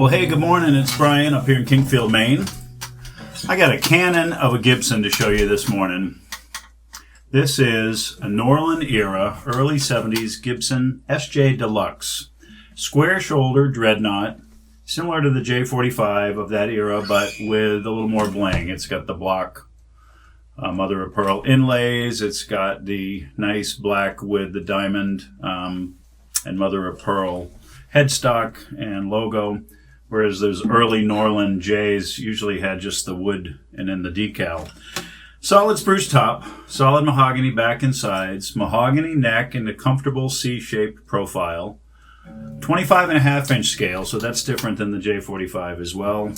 Well, hey, good morning. It's Brian up here in Kingfield, Maine. I got a cannon of a Gibson to show you this morning. This is a Norland era, early 70s Gibson SJ-Deluxe. Square shoulder dreadnought, similar to the J45 of that era, but with a little more bling. It's got the block mother of pearl inlays. It's got the nice black with the diamond and mother of pearl headstock and logo, whereas those early Norland J's usually had just the wood and then the decal. Solid spruce top, solid mahogany back and sides, mahogany neck and a comfortable C-shaped profile. 25.5-inch scale, so that's different than the J45 as well.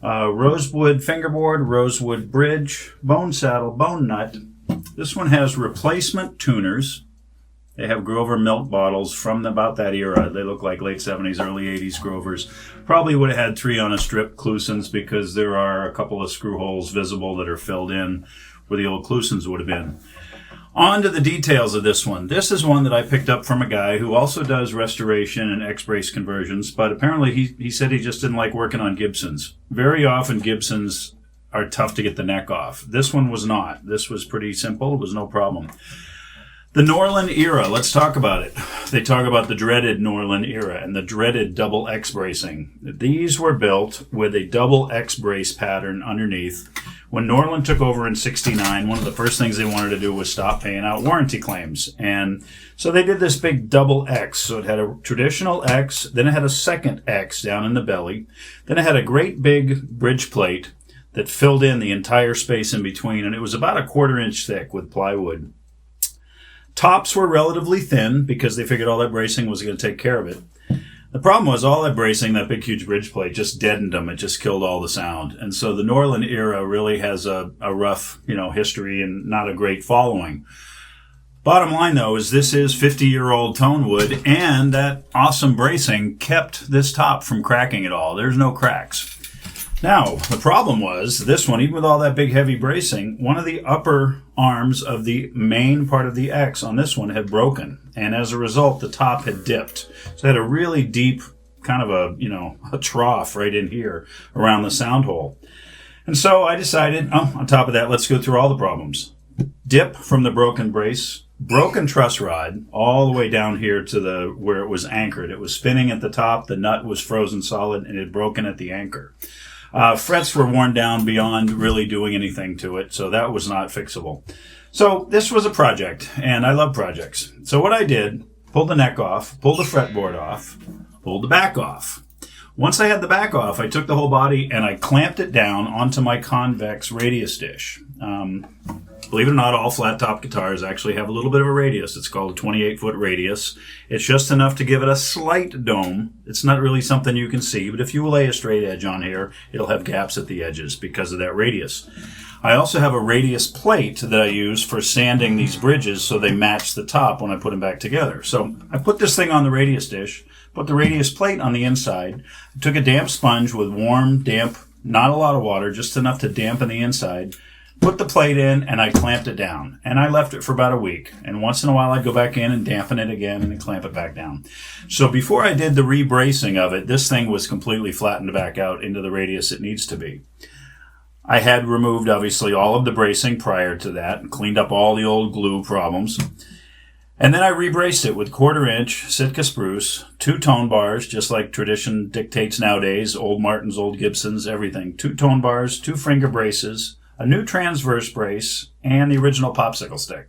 Rosewood fingerboard, rosewood bridge, bone saddle, bone nut. This one has replacement tuners. They have Grover milk bottles from about that era. They look like late 70s, early 80s Grovers. Probably would have had 3 on a strip Clusons because there are a couple of screw holes visible that are filled in where the old Clusons would have been. On to the details of this one. This is one that I picked up from a guy who also does restoration and X-brace conversions, but apparently he said he just didn't like working on Gibsons. Very often Gibsons are tough to get the neck off. This one was not. This was pretty simple. It was no problem. The Norland era, let's talk about it. They talk about the dreaded Norland era and the dreaded double X bracing. These were built with a double X brace pattern underneath. When Norland took over in '69, one of the first things they wanted to do was stop paying out warranty claims. And so they did this big double X. So it had a traditional X, then it had a second X down in the belly. Then it had a great big bridge plate that filled in the entire space in between. And it was about a 1/4 inch thick with plywood. Tops were relatively thin because they figured all that bracing was going to take care of it. The problem was all that bracing, that big huge bridge plate, just deadened them. It just killed all the sound. And so the Norland era really has a rough, history and not a great following. Bottom line, though, is this is 50-year-old tone wood, and that awesome bracing kept this top from cracking at all. There's no cracks. Now, the problem was, this one, even with all that big heavy bracing, one of the upper arms of the main part of the X on this one had broken. And as a result, the top had dipped. So it had a really deep kind of a trough right in here around the sound hole. And so I decided, on top of that, let's go through all the problems. Dip from the broken brace, broken truss rod, all the way down here to where it was anchored. It was spinning at the top, the nut was frozen solid, and it had broken at the anchor. Frets were worn down beyond really doing anything to it, so that was not fixable. So this was a project, and I love projects. So what I did, pulled the neck off, pulled the fretboard off, pulled the back off. Once I had the back off, I took the whole body and I clamped it down onto my convex radius dish. Believe it or not, all flat-top guitars actually have a little bit of a radius. It's called a 28-foot radius. It's just enough to give it a slight dome. It's not really something you can see, but if you lay a straight edge on here, it'll have gaps at the edges because of that radius. I also have a radius plate that I use for sanding these bridges so they match the top when I put them back together. So I put this thing on the radius dish, put the radius plate on the inside, took a damp sponge with warm, damp, not a lot of water, just enough to dampen the inside, put the plate in, and I clamped it down. And I left it for about a week. And once in a while, I'd go back in and dampen it again and then clamp it back down. So before I did the rebracing of it, this thing was completely flattened back out into the radius it needs to be. I had removed, obviously, all of the bracing prior to that and cleaned up all the old glue problems. And then I rebraced it with 1/4 inch Sitka spruce, 2 tone bars, just like tradition dictates nowadays, old Martins, old Gibsons, everything. 2 tone bars, 2 finger braces, a new transverse brace, and the original popsicle stick.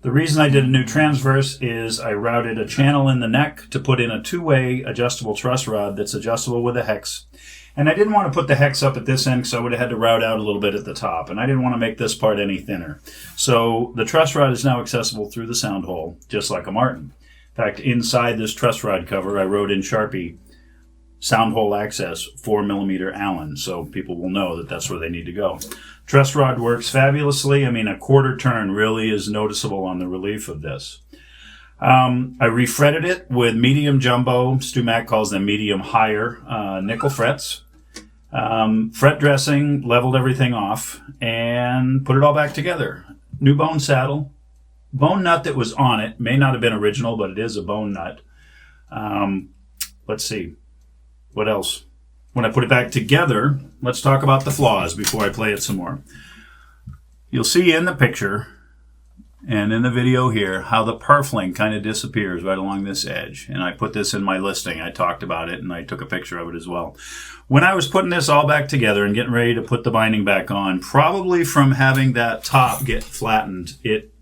The reason I did a new transverse is I routed a channel in the neck to put in a 2-way adjustable truss rod that's adjustable with a hex. And I didn't want to put the hex up at this end because I would have had to route out a little bit at the top. And I didn't want to make this part any thinner. So the truss rod is now accessible through the sound hole, just like a Martin. In fact, inside this truss rod cover, I wrote in Sharpie, sound hole access 4mm Allen, so people will know that that's where they need to go. Truss rod works fabulously. I mean, a 1/4 turn really is noticeable on the relief of this. I refretted it with medium jumbo, Stu Mack calls them medium higher, nickel frets. Fret dressing, leveled everything off, and put it all back together. New bone saddle. Bone nut that was on it may not have been original, but it is a bone nut. Let's see. What else? when I put it back together, let's talk about the flaws before I play it some more. You'll see in the picture and in the video here how the purfling kind of disappears right along this edge. And I put this in my listing. I talked about it and I took a picture of it as well. When I was putting this all back together and getting ready to put the binding back on, probably from having that top get flattened, it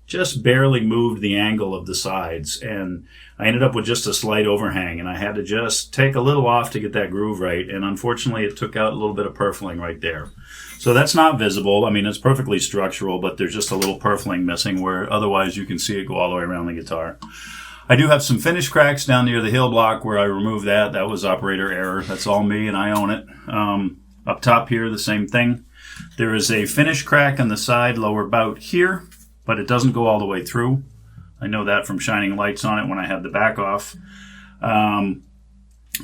just barely moved the angle of the sides, and I ended up with just a slight overhang, and I had to just take a little off to get that groove right, and unfortunately it took out a little bit of purfling right there. So that's not visible. I mean, it's perfectly structural, but there's just a little purfling missing where otherwise you can see it go all the way around the guitar. I do have some finish cracks down near the heel block where I removed that. That was operator error. That's all me, and I own it. Up top here, the same thing. There is a finish crack on the side lower bout here, but it doesn't go all the way through. I know that from shining lights on it when I had the back off.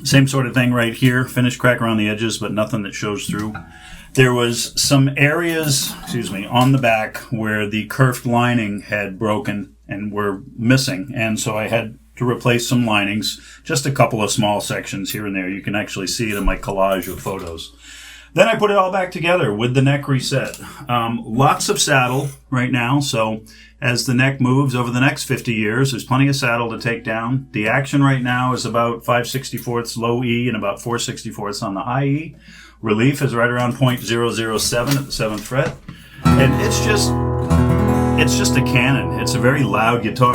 Same sort of thing right here, finish crack around the edges, but nothing that shows through. There was some areas, on the back where the kerfed lining had broken and were missing, and so I had to replace some linings, just a couple of small sections here and there. You can actually see it in my collage of photos. Then I put it all back together with the neck reset. Lots of saddle right now, so as the neck moves over the next 50 years, there's plenty of saddle to take down. The action right now is about 5/64 low E and about 4/64 on the high E. Relief is right around 0.007 at the 7th fret. And it's just a cannon. It's a very loud guitar.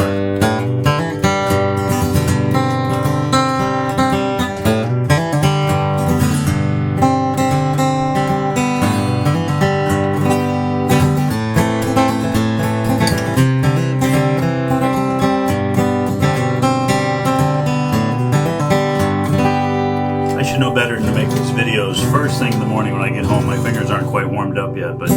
Know better than to make these videos first thing in the morning when I get home. My fingers aren't quite warmed up yet, but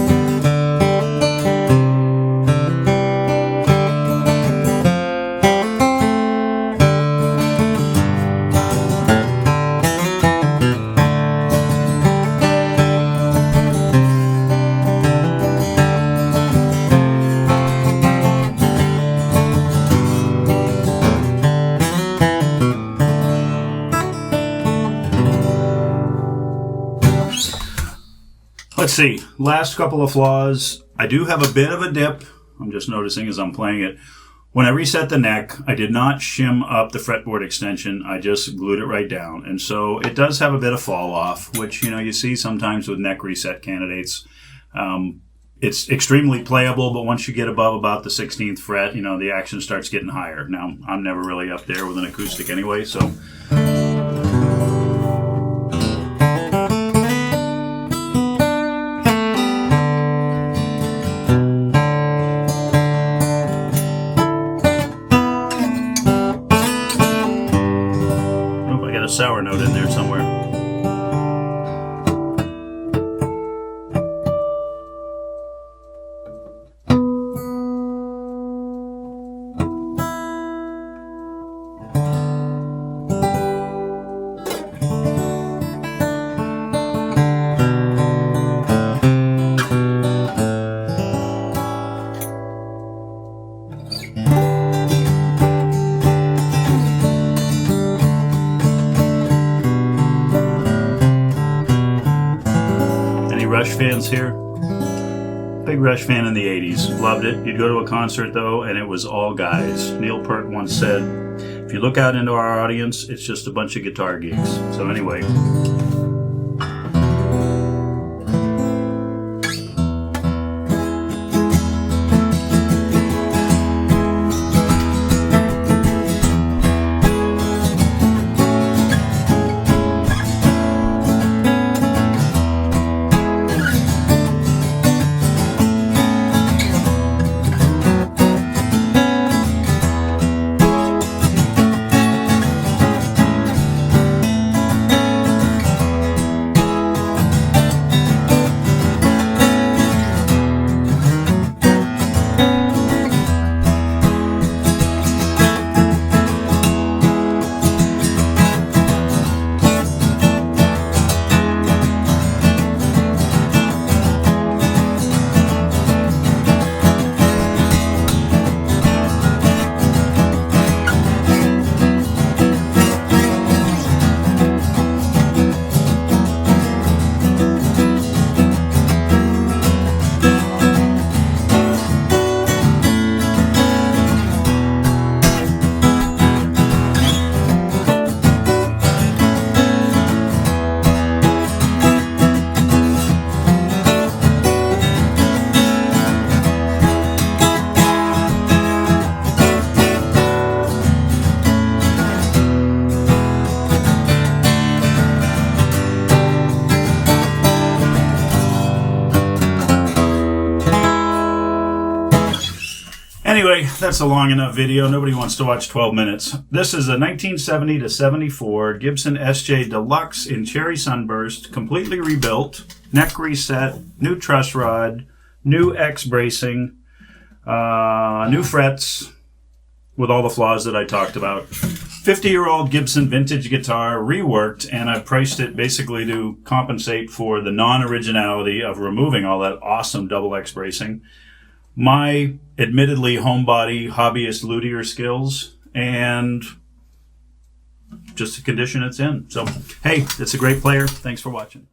let's see, last couple of flaws. I do have a bit of a dip. I'm just noticing as I'm playing it. When I reset the neck, I did not shim up the fretboard extension. I just glued it right down. And so it does have a bit of fall off, which, you see sometimes with neck reset candidates. It's extremely playable, but once you get above about the 16th fret, the action starts getting higher. Now, I'm never really up there with an acoustic anyway, so... sour note in there somewhere. Rush fans here? Big Rush fan in the 80s. Loved it. You'd go to a concert though and it was all guys. Neil Peart once said, if you look out into our audience, it's just a bunch of guitar geeks. So anyway. Anyway, that's a long enough video. Nobody wants to watch 12 minutes. This is a 1970 to 74 Gibson SJ-Deluxe in cherry sunburst, completely rebuilt, neck reset, new truss rod, new X bracing, new frets, with all the flaws that I talked about. 50-year-old Gibson vintage guitar, reworked, and I've priced it basically to compensate for the non-originality of removing all that awesome double X bracing, my admittedly homebody hobbyist luthier skills, and just the condition it's in. So, hey, it's a great player. Thanks for watching.